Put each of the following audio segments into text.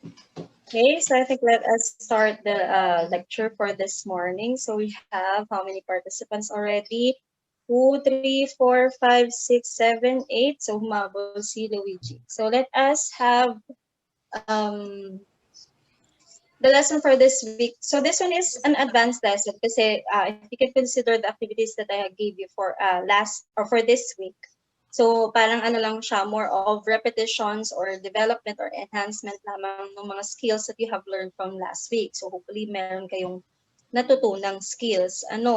Okay, so I think let us start the lecture for this morning. So we have how many participants already? 2, 3, 4, 5, 6, 7, 8. So humabol si Luigi. So let us have um, the lesson for this week. So this one is an advanced lesson kasi if you can consider the activities that I gave you for last or for this week. So parang ano lang siya, more of repetitions or development or enhancement lamang ng mga skills that you have learned from last week. So hopefully meron kayong natutunang skills. And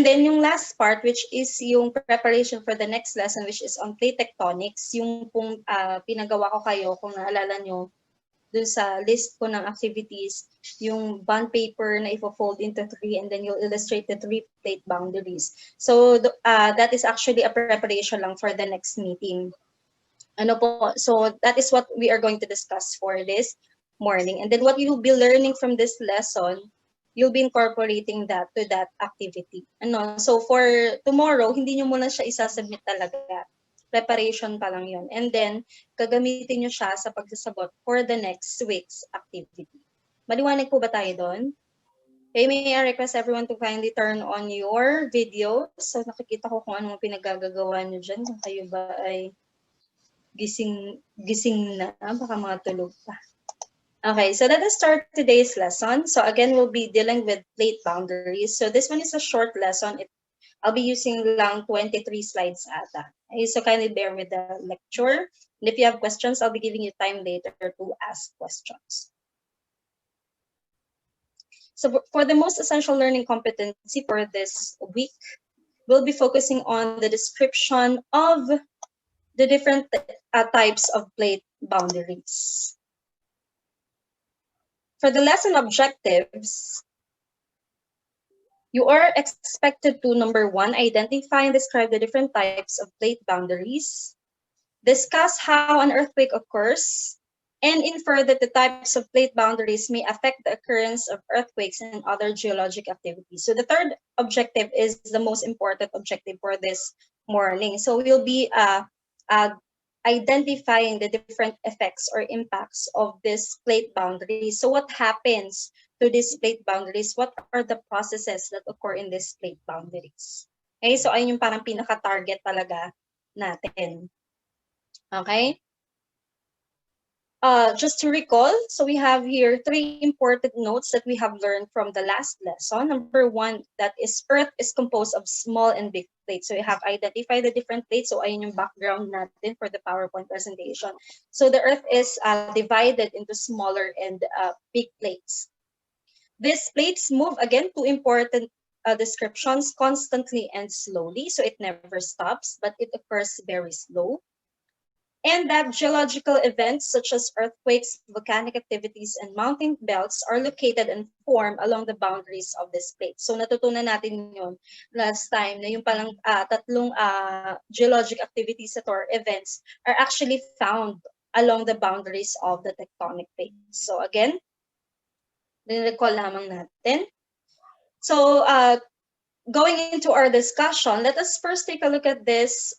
then yung last part, which is yung preparation for the next lesson, which is on plate tectonics, yung pong pinagawa ko kayo, kung naalala nyo, dun sa list ko ng activities, yung bond paper na ifo-fold into 3 and then you'll illustrate the 3 plate boundaries. So that is actually a preparation lang for the next meeting. So that is what we are going to discuss for this morning. And then what you'll be learning from this lesson, you'll be incorporating that to that activity. So for tomorrow, hindi nyo muna siya isasubmit talaga. Preparation pa lang yun. And then, gagamitin nyo siya sa pagsasagot for the next week's activity. Maliwanag po ba tayo doon? Okay, may I request everyone to kindly turn on your video. So nakikita ko kung anong pinagagagawa nyo dyan. Kung kayo ba ay gising na, baka mga tulog pa. Okay, so let us start today's lesson. So again, we'll be dealing with plate boundaries. So this one is a short lesson. I'll be using lang 23 slides ata. Okay, so kindly bear with the lecture. And if you have questions, I'll be giving you time later to ask questions. So for the most essential learning competency for this week, we'll be focusing on the description of the different types of plate boundaries. For the lesson objectives, you are expected to, number 1, identify and describe the different types of plate boundaries, discuss how an earthquake occurs, and infer that the types of plate boundaries may affect the occurrence of earthquakes and other geologic activities. So the third objective is the most important objective for this morning. So we'll be identifying the different effects or impacts of this plate boundaries. So what happens to these plate boundaries? What are the processes that occur in these plate boundaries? Okay, so ayun yung parang pinaka-target talaga natin. Okay? Just to recall, so we have here 3 important notes that we have learned from the last lesson. Number 1, that is Earth is composed of small and big plates. So we have identified the different plates. So ayun yung background natin for the PowerPoint presentation. So the Earth is divided into smaller and big plates. These plates move, again, 2 important descriptions, constantly and slowly. So it never stops, but it occurs very slow. And that geological events such as earthquakes, volcanic activities, and mountain belts are located and form along the boundaries of this plate. So natutunan natin yun last time na yung palang tatlong geologic activities or events are actually found along the boundaries of the tectonic plates. So again, recall lamang natin. So going into our discussion, let us first take a look at this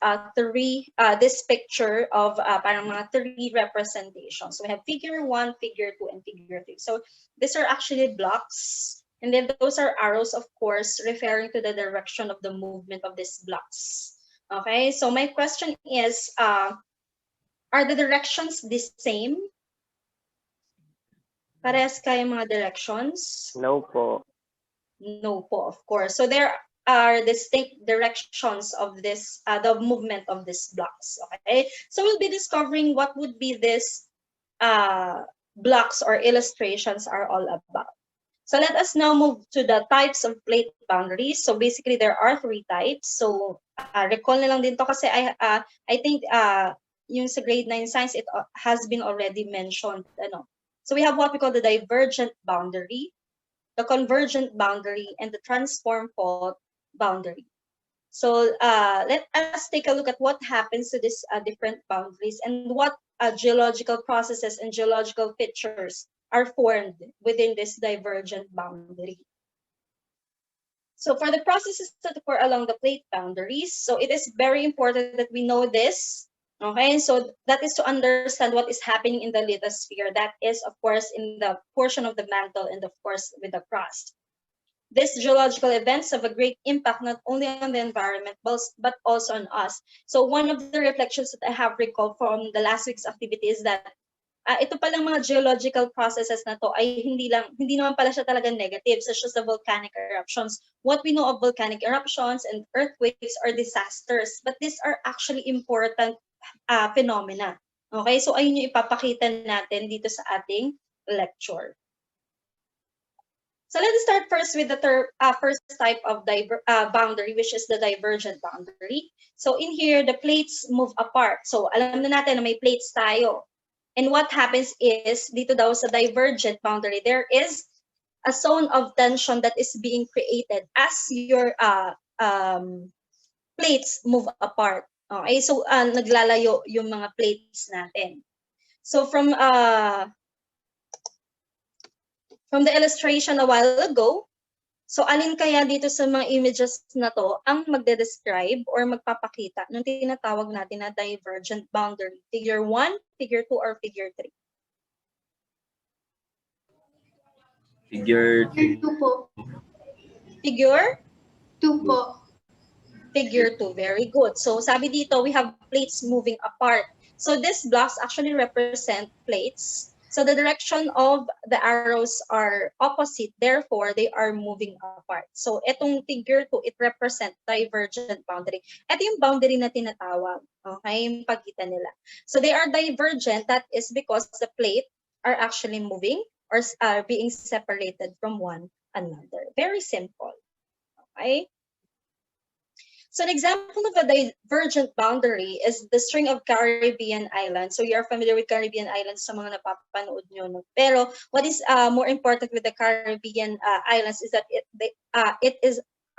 this picture of parang mga 3 representations. So we have figure 1, figure 2, and figure 3. So these are actually blocks, and then those are arrows, of course, referring to the direction of the movement of these blocks. Okay, so my question is, are the directions the same? Parehas kayo mga directions? No po. No po, of course. So there are distinct directions of this, the movement of these blocks. Okay, so we'll be discovering what would be this blocks or illustrations are all about. So let us now move to the types of plate boundaries. So basically there are 3 types. So recall na lang din to kasi I think yung sa grade 9 science it has been already mentioned. So we have what we call the divergent boundary, the convergent boundary, and the transform fault boundary. So let us take a look at what happens to these different boundaries and what geological processes and geological features are formed within this divergent boundary. So for the processes that occur along the plate boundaries, so it is very important that we know this Okay, so that is to understand what is happening in the lithosphere. That is, of course, in the portion of the mantle and, of course, with the crust. These geological events have a great impact not only on the environment, but also on us. So one of the reflections that I have recalled from the last week's activity is that ito palang mga geological processes na to ay hindi naman pala siya talaga negative, such as the volcanic eruptions. What we know of volcanic eruptions and earthquakes are disasters, but these are actually important phenomena. Okay, so ayun yung ipapakita natin dito sa ating lecture. So let's start first with the first type of boundary, which is the divergent boundary. So in here, the plates move apart. So alam na natin na may plates tayo. And what happens is, dito daw sa divergent boundary, there is a zone of tension that is being created as your plates move apart. Okay, so naglalayo yung mga plates natin. So from the illustration a while ago, so alin kaya dito sa mga images na to ang magde-describe or magpapakita ng tinatawag natin na divergent boundary? Figure 1, figure 2, or figure 3? Figure 2 po. Figure? 2 po. Figure 2, very good. So sabi dito, we have plates moving apart. So these blocks actually represent plates. So the direction of the arrows are opposite, therefore they are moving apart. So itong figure 2, it represent divergent boundary. Ito yung boundary na tinatawag, okay, yung pagitan nila. So they are divergent, that is because the plate are actually moving or are being separated from one another. Very simple, okay? So an example of a divergent boundary is the string of Caribbean islands. So you are familiar with Caribbean islands sa mga napapanood nyo. No? Pero what is more important with the Caribbean islands is that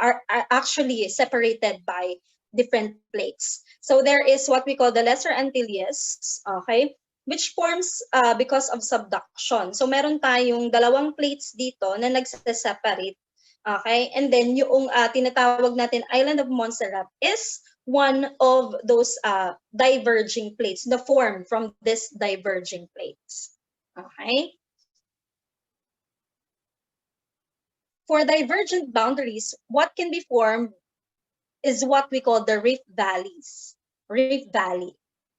are actually separated by different plates. So there is what we call the Lesser Antilles, okay, which forms because of subduction. So meron tayong dalawang plates dito na nagse-separate. Okay, and then yung tinatawag natin Island of Montserrat is one of those diverging plates, the form from this diverging plates. Okay. For divergent boundaries, what can be formed is what we call the rift valleys. Rift valley.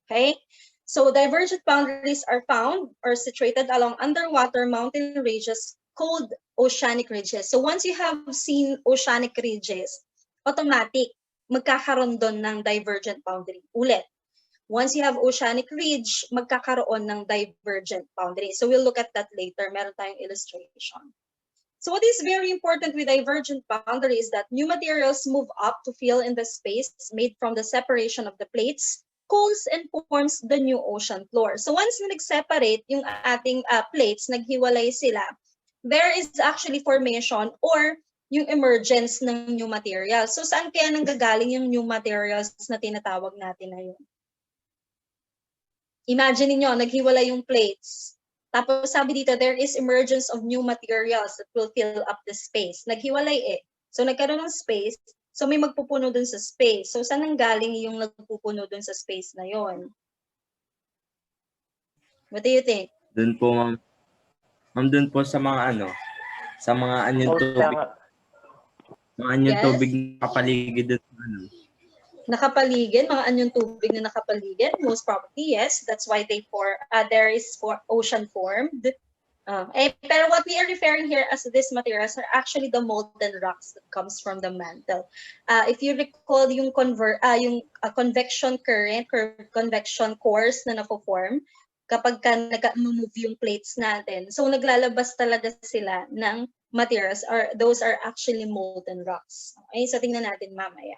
Okay. So divergent boundaries are found or situated along underwater mountain ranges called oceanic ridges. So once you have seen oceanic ridges, automatic, magkakaroon doon ng divergent boundary. Ulit, once you have oceanic ridge, magkakaroon ng divergent boundary. So we'll look at that later. Meron tayong illustration. So what is very important with divergent boundary is that new materials move up to fill in the space made from the separation of the plates, cools and forms the new ocean floor. So once na nag-separate yung ating plates, naghiwalay sila, there is actually formation or yung emergence ng new materials. So saan kaya nanggagaling yung new materials na tinatawag natin na yun? Imagine niyo, naghiwalay yung plates. Tapos sabi dito, there is emergence of new materials that will fill up the space. Naghiwalay eh. So nagkaroon ng space, so may magpupuno dun sa space. So saan nanggaling yung nagpupuno dun sa space na yon? What do you think? Doon po, ma'am. Ma'am, doon po sa mga sa mga anyong tubig. Mga anyong tubig na kapaligid doon. Nakapaligid, mga anyong tubig na nakapaligid, most probably, yes. That's why there is ocean formed. Pero what we are referring here as these materials are actually the molten rocks that comes from the mantle. If you recall yung convection current or convection cores na nako-form, kapag nag-move yung plates natin, so naglalabas talaga sila ng materials, or those are actually molten rocks. Okay, so tingnan natin mamaya.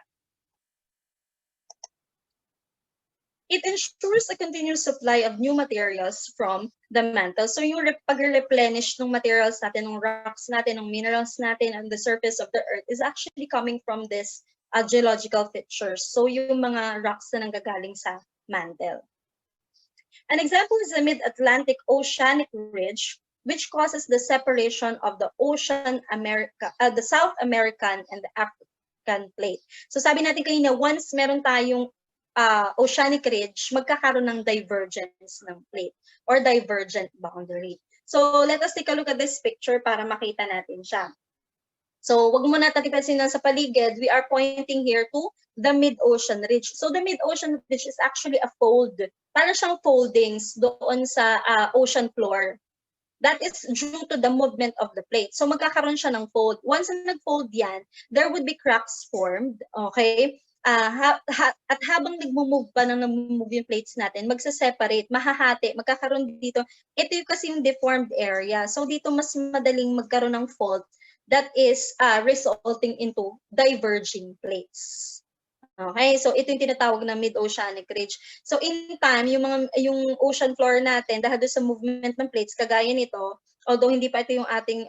It ensures a continuous supply of new materials from the mantle. So yung pag-replenish ng materials natin, ng rocks natin, ng minerals natin on the surface of the earth is actually coming from this geological features. So yung mga rocks na nanggagaling sa mantle. An example is the Mid-Atlantic Oceanic Ridge, which causes the separation of the the South American and the African plate. So sabi natin kanina, once meron tayong oceanic ridge, magkakaroon ng divergence ng plate or divergent boundary. So let us take a look at this picture para makita natin siya. So wag muna natin tipasin lang sa paligid, we are pointing here to the mid-ocean ridge. So the mid-ocean ridge is actually a fold. Para siyang foldings doon sa ocean floor. That is due to the movement of the plate. So magkakaroon siya ng fold. Once na nag-fold yan, there would be cracks formed, okay? At habang nagmo-move pa nag-move yung plates natin, magsa-separate, mahahati, magkakaroon dito. Ito yung kasi yung deformed area. So dito mas madaling magkaroon ng fault that is resulting into diverging plates. Okay, so ito yung tinatawag na mid-oceanic ridge. So in time, yung ocean floor natin, dahil doon sa movement ng plates, kagaya nito, although hindi pa ito yung ating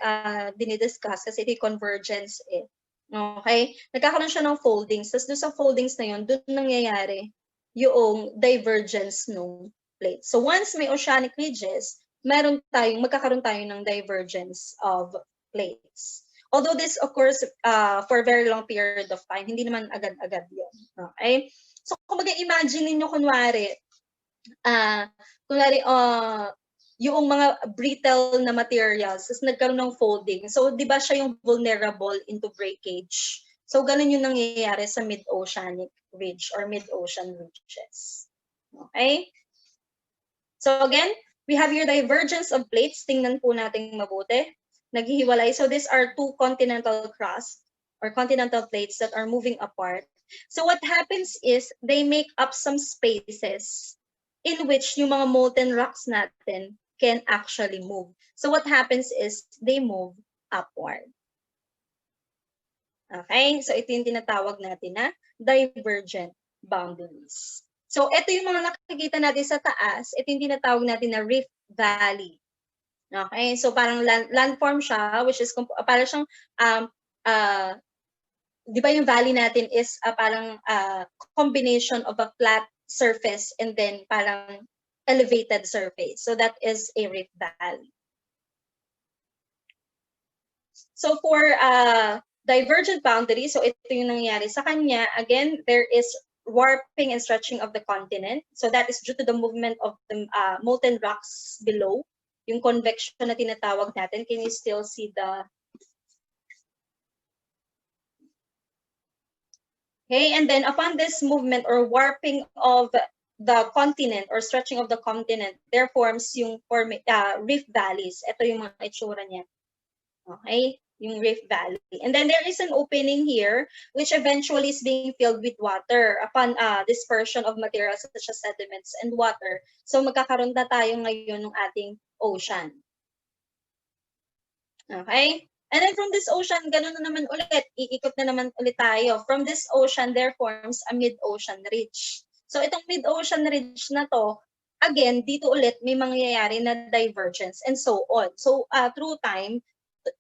dinidiscuss kasi ito yung convergence eh. Okay, nagkakaroon siya ng foldings. Tapos doon sa foldings na yun, doon nangyayari yung divergence ng plates. So once may oceanic ridges, magkakaroon tayo ng divergence of plates. Although this occurs for a very long period of time, hindi naman agad-agad yun. Okay? So kung mag-imagine ninyo kunwari, yung mga brittle na materials, tapos nagkaroon ng folding. So di ba siya yung vulnerable into breakage? So ganun yung nangyayari sa mid-oceanic ridge or mid-ocean ridges. Okay? So again, we have your divergence of plates. Tingnan po natin mabuti. Naghihiwalay. So these are two continental crust or continental plates that are moving apart. So what happens is they make up some spaces in which yung mga molten rocks natin can actually move. So what happens is they move upward. Okay? So ito yung tinatawag natin na divergent boundaries. So ito yung mga nakikita natin sa taas. Ito yung tinatawag natin na rift valley. Okay, so parang landform siya, which is para siyang, di ba yung valley natin is parang combination of a flat surface and then parang elevated surface. So that is a rift valley. So for divergent boundary, so ito yung nangyayari sa kanya, again, there is warping and stretching of the continent. So that is due to the movement of the molten rocks below. Yung convection na tinatawag natin, can you still see the... Okay, and then upon this movement or warping of the continent or stretching of the continent, there forms yung rift valleys. Ito yung mga itsura niya. Okay, yung rift valley. And then there is an opening here, which eventually is being filled with water upon dispersion of materials such as sediments and water. So magkakaroon na tayo ngayon ng ating ocean. Okay? And then from this ocean, ganun na naman ulit. Iikot na naman ulit tayo. From this ocean, there forms a mid-ocean ridge. So itong mid-ocean ridge na to, again, dito ulit may mangyayari na divergence and so on. So through time,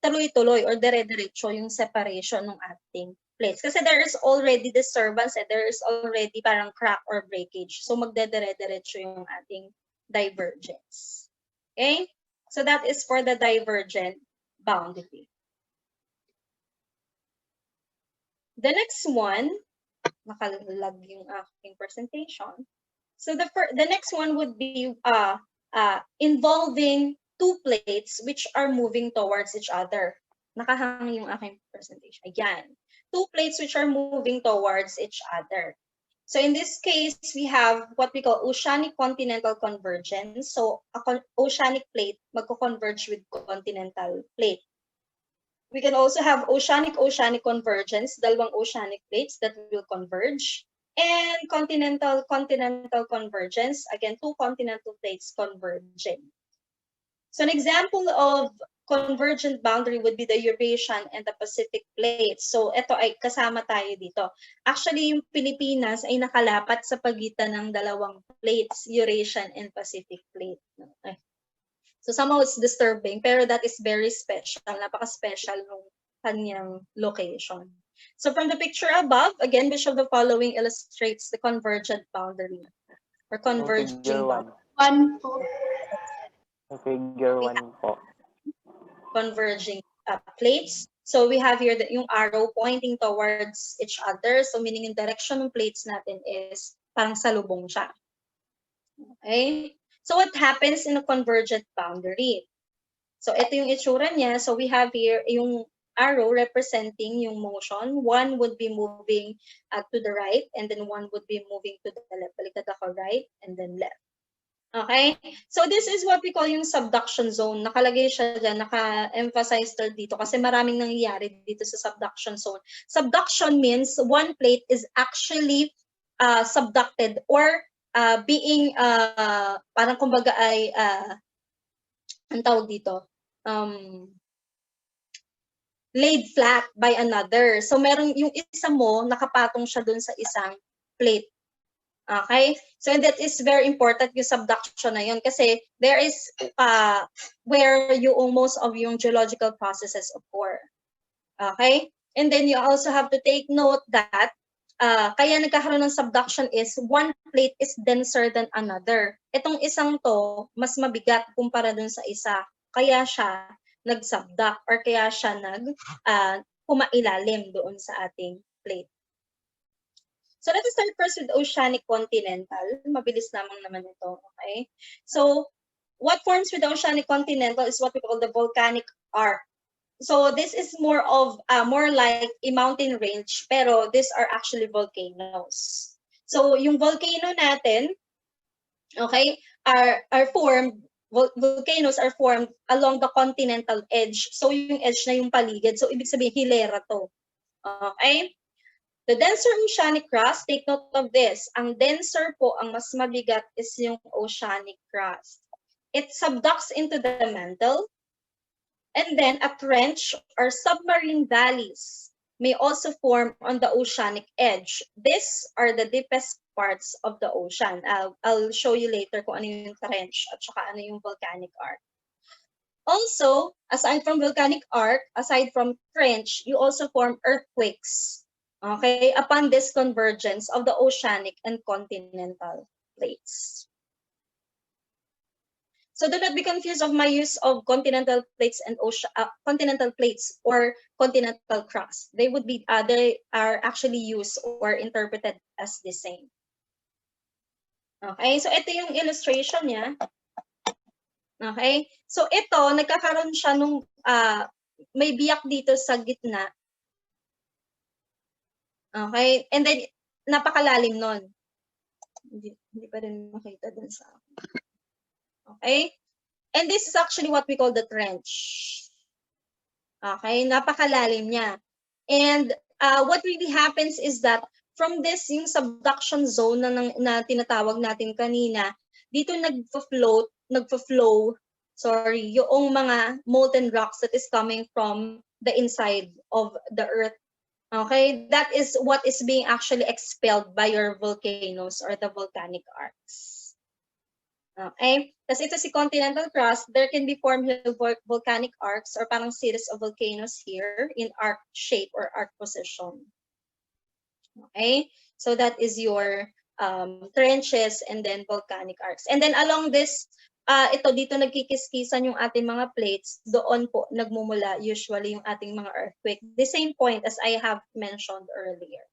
tuloy-tuloy or dire-diretso yung separation ng ating plates. Kasi there is already disturbance and there is already parang crack or breakage. So magdedire-diretso yung ating divergence. Okay? So that is for the divergent boundary. The next one, nakalag yung aking presentation. So the next one would be involving two plates which are moving towards each other. Nakahang yung aking presentation. Ayan. Two plates which are moving towards each other. So in this case, we have what we call oceanic continental convergence. So oceanic plate magko-converge with continental plate. We can also have oceanic convergence, dalawang oceanic plates that will converge. And continental convergence, again, two continental plates converging. So an example of convergent boundary would be the Eurasian and the Pacific plates. So ito ay kasama tayo dito. Actually, yung Pilipinas ay nakalapat sa pagitan ng dalawang plates, Eurasian and Pacific plate. Okay. So somehow it's disturbing, pero that is very special, napaka-special ng kanyang location. So from the picture above, again, which of the following illustrates the convergent boundary or converging boundary? One po. Figure 1 po. Converging plates. So we have here yung arrow pointing towards each other. So meaning yung direction ng plates natin is parang salubong siya. Okay? So what happens in a convergent boundary? So ito yung itsura niya. So we have here yung arrow representing yung motion. One would be moving to the right, and then one would be moving to the left. Baliktad ako, right and then left. Okay? So this is what we call yung subduction zone. Nakalagay siya dyan, naka-emphasize dito kasi maraming nangyayari dito sa subduction zone. Subduction means one plate is actually subducted or being parang kumbaga ay ang tawag dito, laid flat by another. So meron yung isa mo nakapatong siya dun sa isang plate. Okay? So that is very important yung subduction na yun kasi there is where yung most of yung geological processes occur. Okay? And then you also have to take note that kaya nagkakaroon ng subduction is one plate is denser than another. Itong isang to, mas mabigat kumpara dun sa isa. Kaya siya nag-subduct or kaya siya pumailalim doon sa ating plate. So let us start first with oceanic continental. Mabilis lamang naman ito. Okay? So what forms with the oceanic continental is what we call the volcanic arc. So this is more like a mountain range, pero these are actually volcanoes. So yung volcano natin, okay, are formed, volcanoes are formed along the continental edge. So yung edge na yung paligid. So ibig sabihin hilera to. Okay? The denser oceanic crust, take note of this. Ang denser po, ang mas mabigat is yung oceanic crust. It subducts into the mantle. And then a trench or submarine valleys may also form on the oceanic edge. These are the deepest parts of the ocean. I'll show you later kung ano yung trench at saka ano yung volcanic arc. Also, aside from volcanic arc, aside from trench, you also form earthquakes. Okay, upon this convergence of the oceanic and continental plates. So do not be confused of my use of continental plates and continental plates or continental crust. They are actually used or interpreted as the same. Okay, so ito yung illustration niya. Okay, so ito nagkakaroon siya nung may biyak dito sa gitna. Okay, and then napakalalim nun. Hindi pa rin makita dun sa akin. Okay? And this is actually what we call the trench. Okay? Napakalalim niya. And what really happens is that from this, yung subduction zone na tinatawag natin kanina, dito nagfo-flow, yung mga molten rocks that is coming from the inside of the earth. Okay? That is what is being actually expelled by your volcanoes or the volcanic arcs. Okay? Tapos ito si continental crust, there can be formed volcanic arcs or parang series of volcanoes here in arc shape or arc position. Okay? So that is your trenches and then volcanic arcs. And then along this, dito nagkikiskisan yung ating mga plates, doon po nagmumula usually yung ating mga earthquake. The same point as I have mentioned earlier.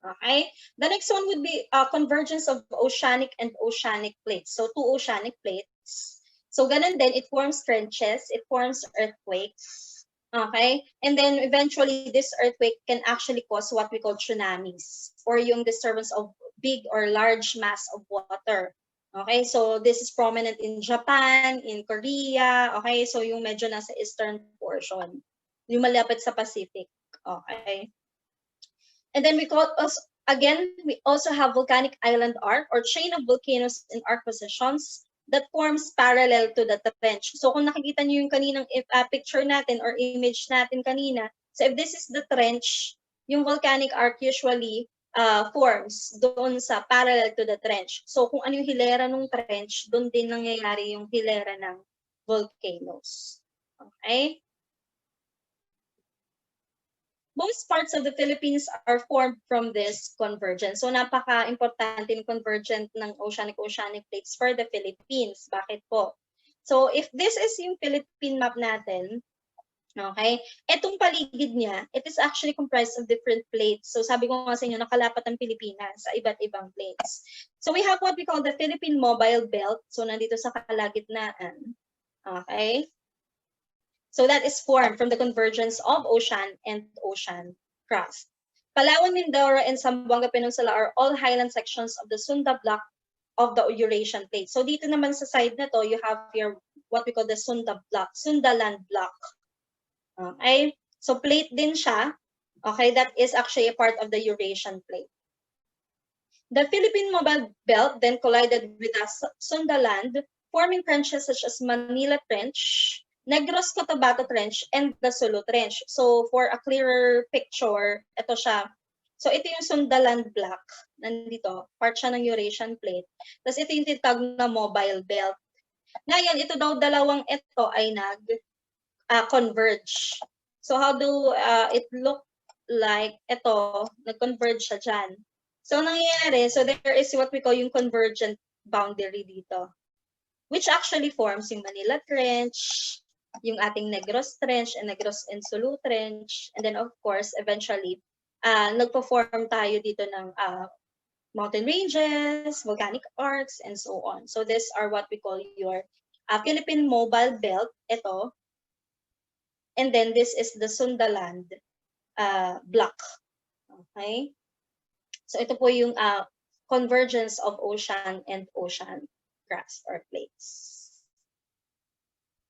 Okay, the next one would be convergence of oceanic and oceanic plates. So two oceanic plates. So ganun din, it forms trenches, it forms earthquakes. Okay, and then eventually this earthquake can actually cause what we call tsunamis or yung disturbance of big or large mass of water. Okay, so this is prominent in Japan, in Korea. Okay, so yung medyo nasa eastern portion, yung malapit sa Pacific. Okay. And then we also have volcanic island arc or chain of volcanoes in arc positions that forms parallel to the trench. So kung nakikita niyo yung kaninang picture natin or image natin kanina, so if this is the trench, yung volcanic arc usually forms doon sa parallel to the trench. So kung ano yung hilera ng trench, doon din nangyayari yung hilera ng volcanoes. Okay? Most parts of the Philippines are formed from this convergence. So napaka-importante ng convergent ng oceanic plates for the Philippines. Bakit po? So if this is yung Philippine map natin, Okay? Etong paligid niya, it is actually comprised of different plates. So sabi ko nga sa inyo, nakalapat ang Pilipinas sa iba't ibang plates. So we have what we call the Philippine Mobile Belt. So nandito sa kalagitnaan. Okay? So that is formed from the convergence of ocean and ocean crust. Palawan, Mindoro, and Zamboanga Peninsula are all highland sections of the Sunda Block of the Eurasian plate. So dito naman sa side na to, you have your what we call the Sunda Block, Sundaland Block. Okay? So plate din siya. Okay, that is actually a part of the Eurasian plate. The Philippine Mobile Belt then collided with the Sundaland, forming trenches such as Manila Trench, Negros Cotabato Trench, and the Sulu Trench. So for a clearer picture, ito siya. So ito yung Sundaland Block. Nandito, part siya ng Eurasian plate. Tapos ito yung tinatawag na Mobile Belt. Ngayon, ito daw dalawang ito ay converge. So how do it look like? Ito, nag-converge siya dyan. So nangyayari, so there is what we call yung convergent boundary dito, which actually forms yung Manila Trench, yung ating Negros Trench, and Negros and Sulu Trench, and then of course, eventually, nagpo-form tayo dito ng mountain ranges, volcanic arcs, and so on. So these are what we call your Philippine Mobile Belt, ito. And then this is the Sundaland block. Okay? So ito po yung convergence of ocean and ocean crust or plates.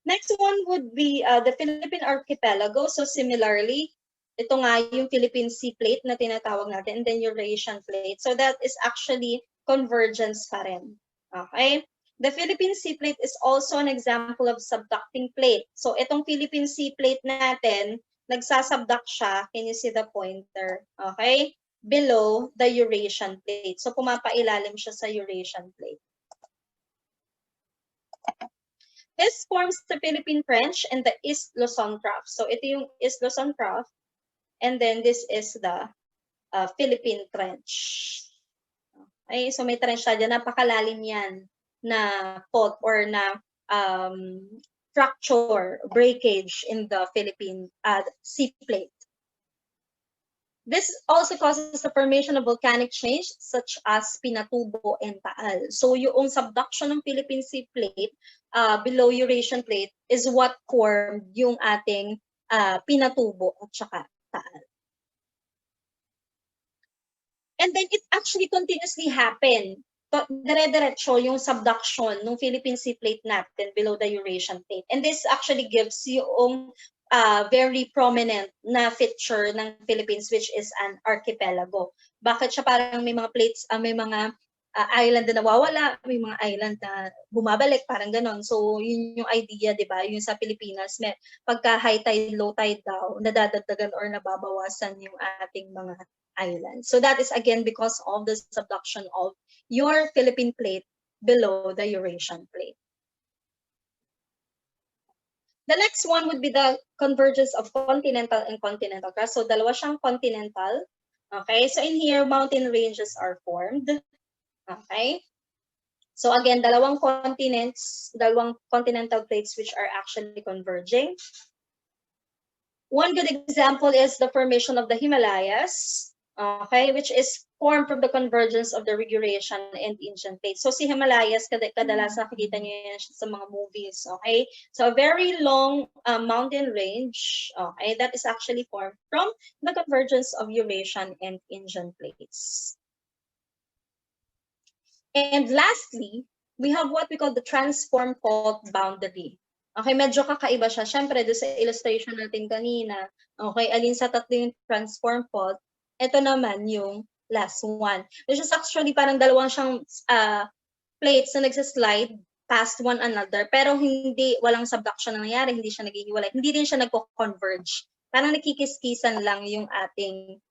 Next one would be the Philippine Archipelago. So similarly, ito nga yung Philippine Sea Plate na tinatawag natin, and then Eurasian Plate. So that is actually convergence pa rin. Okay? The Philippine Sea Plate is also an example of subducting plate. So itong Philippine Sea Plate natin, nagsasubduct siya. Can you see the pointer? Okay? Below the Eurasian Plate. So pumapailalim siya sa Eurasian Plate. This forms the Philippine Trench and the East Luzon Trough. So ito yung East Luzon Trough, and then this is the Philippine Trench. Okay, so may trench siya dyan, napakalalim yan na fault or na fracture, breakage in the Philippine Sea Plate. This also causes the formation of volcanic change such as Pinatubo and Taal. So yung subduction ng Philippine Sea Plate below Eurasian Plate is what formed yung ating Pinatubo at saka Taal. And then it actually continuously happened. Dire-diretso yung subduction ng Philippine Sea Plate natin below the Eurasian Plate. And this actually gives yung very prominent na feature ng Philippines, which is an archipelago. Bakit siya parang may mga plates, may mga island na nawawala, may mga island na bumabalik, parang ganon. So yun yung idea, di ba? Yung sa Pilipinas, pagka high tide, low tide daw, nadadagdagan or nababawasan yung ating mga islands. So that is again because of the subduction of your Philippine Plate below the Eurasian Plate. The next one would be the convergence of continental and continental crust. So dalawa siyang continental. Okay, so in here, mountain ranges are formed. Okay, so again, dalawang continents, dalawang continental plates which are actually converging. One good example is the formation of the Himalayas. Okay, which is formed from the convergence of the Eurasian and Indian plates. So si Himalayas, kadalasan nakikita niyo yan sa mga movies. Okay, so a very long mountain range. Okay, that is actually formed from the convergence of Eurasian and Indian plates. And lastly, we have what we call the transform fault boundary. Okay, medyo kakaiba siya. Siyempre, doon sa illustration natin kanina, okay, alin sa tatlo yung transform fault, ito naman yung last one. Which is actually parang dalawang siyang plates na nagsaslide past one another, pero walang subduction na nangyari, hindi siya naghihiwalay, hindi din siya nagko-converge. Parang nakikiskisan lang yung ating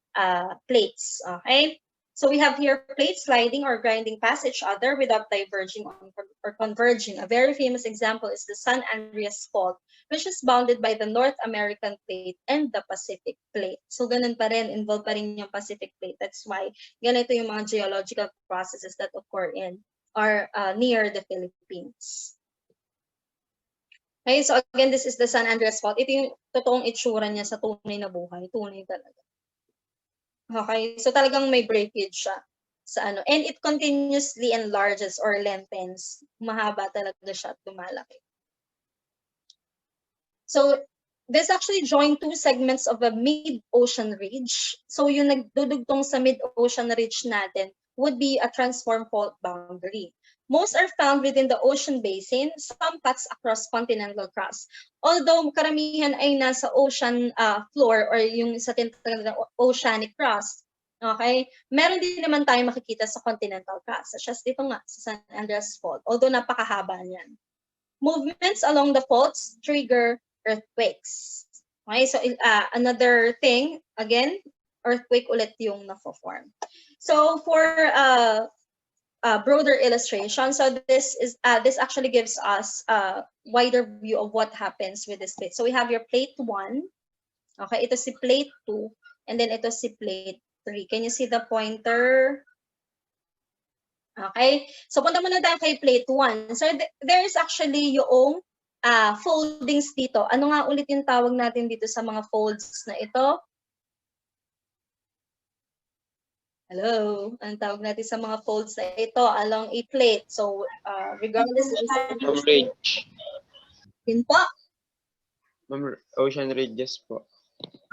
plates. Okay? So we have here plates sliding or grinding past each other without diverging or converging. A very famous example is the San Andreas Fault, which is bounded by the North American Plate and the Pacific Plate. So ganun pa rin, involved pa rin yung Pacific Plate. That's why ganito yung mga geological processes that occur in or near the Philippines. Okay, so again, this is the San Andreas Fault. Ito yung totoong itsura niya sa tunay na buhay. Tunay talaga. Okay, so talagang may breakage siya sa ano. And it continuously enlarges or lengthens. Mahaba talaga siya at lumalaki. So, this actually join two segments of a mid-ocean ridge. So, yung nagdudugtong sa mid-ocean ridge natin would be a transform fault boundary. Most are found within the ocean basin, some cuts across continental crust. Although karamihan ay nasa ocean floor or yung sa tinatawag na oceanic crust, okay? Meron din naman tayong makikita sa continental crust, such as dito nga sa San Andreas Fault, although napakahaba niyan. Movements along the faults trigger earthquakes. Okay, so another thing, again, earthquake ulit yung na-form. So for broader illustration, so this actually gives us a wider view of what happens with this plate. So we have your plate 1, okay, ito si plate 2, and then ito si plate 3. Can you see the pointer? Okay, so punta muna tayo kay plate 1. So there is actually yung foldings dito. Ano nga ulit yung tawag natin dito sa mga folds na ito? Hello? Anong tawag natin sa mga folds na ito along a plate? So, regardless of the ridge. Yun po. Ocean ridges po.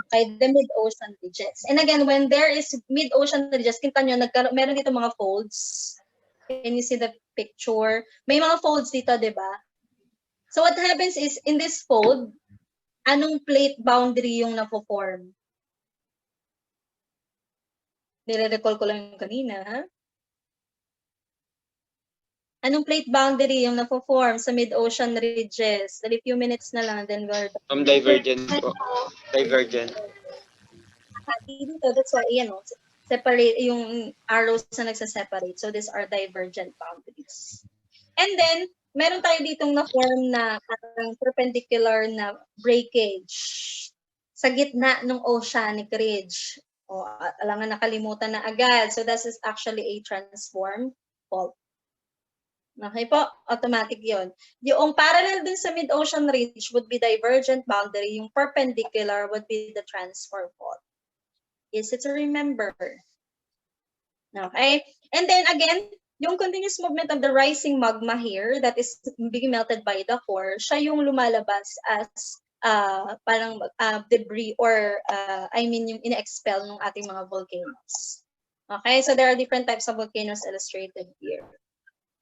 Okay, the mid-ocean ridges. And again, when there is mid-ocean ridges, kita nyo, meron dito mga folds. Can you see the picture? May mga folds dito, di ba? So what happens is, in this fold, anong plate boundary yung na-form? Nire-recall ko lang yung kanina, ha? Anong plate boundary yung na-form sa mid-ocean ridges? Dali few minutes na lang, then we're done. Divergent po. Divergent. Dito, that's why, yan, separate yung arrows na nagsa-separate. So these are divergent boundaries. And then, meron tayo ditong na-form na parang perpendicular na breakage sa gitna ng oceanic ridge. O, alangan nakalimutan na agad. So this is actually a transform fault. Okay po, automatic yon. Yung parallel din sa mid-ocean ridge would be divergent boundary. Yung perpendicular would be the transform fault. Easy to remember. Okay? And then again, yung continuous movement of the rising magma here that is being melted by the core, siya yung lumalabas as parang debris or I mean yung ina-expel ng ating mga volcanoes. Okay? So there are different types of volcanoes illustrated here.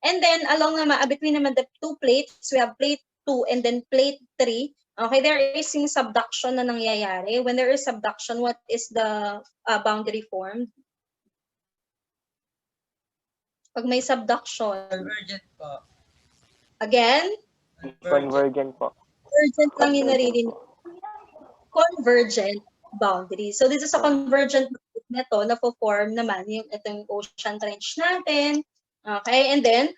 And then along naman, between naman the two plates, we have plate 2 and then plate 3. Okay, there is yung subduction na nangyayari. When there is subduction, what is the boundary formed? Pag may subduction. Convergent po. Again? Convergent po. Convergent lang yung naririnig. Convergent boundary. So this is a convergent na to, na-form naman yung itong ocean trench natin. Okay, and then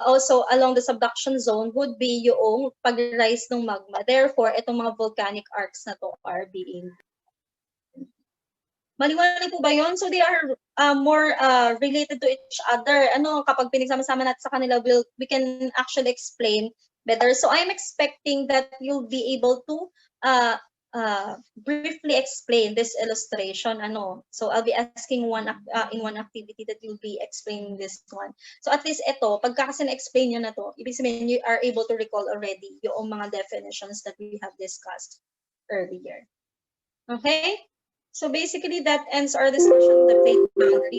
also along the subduction zone would be yung pag-rise ng magma. Therefore, itong mga volcanic arcs na to are being. Maliwanag po ba yun? So they are more related to each other. Ano, kapag pinagsama-sama natin sa kanila, we can actually explain better. So I'm expecting that you'll be able to briefly explain this illustration. Ano, so I'll be asking in one activity that you'll be explaining this one. So at least ito, pagka kasi na-explain nyo na to, ibig sabihin you are able to recall already yung mga definitions that we have discussed earlier. Okay? So basically that ends our discussion on the plate boundaries.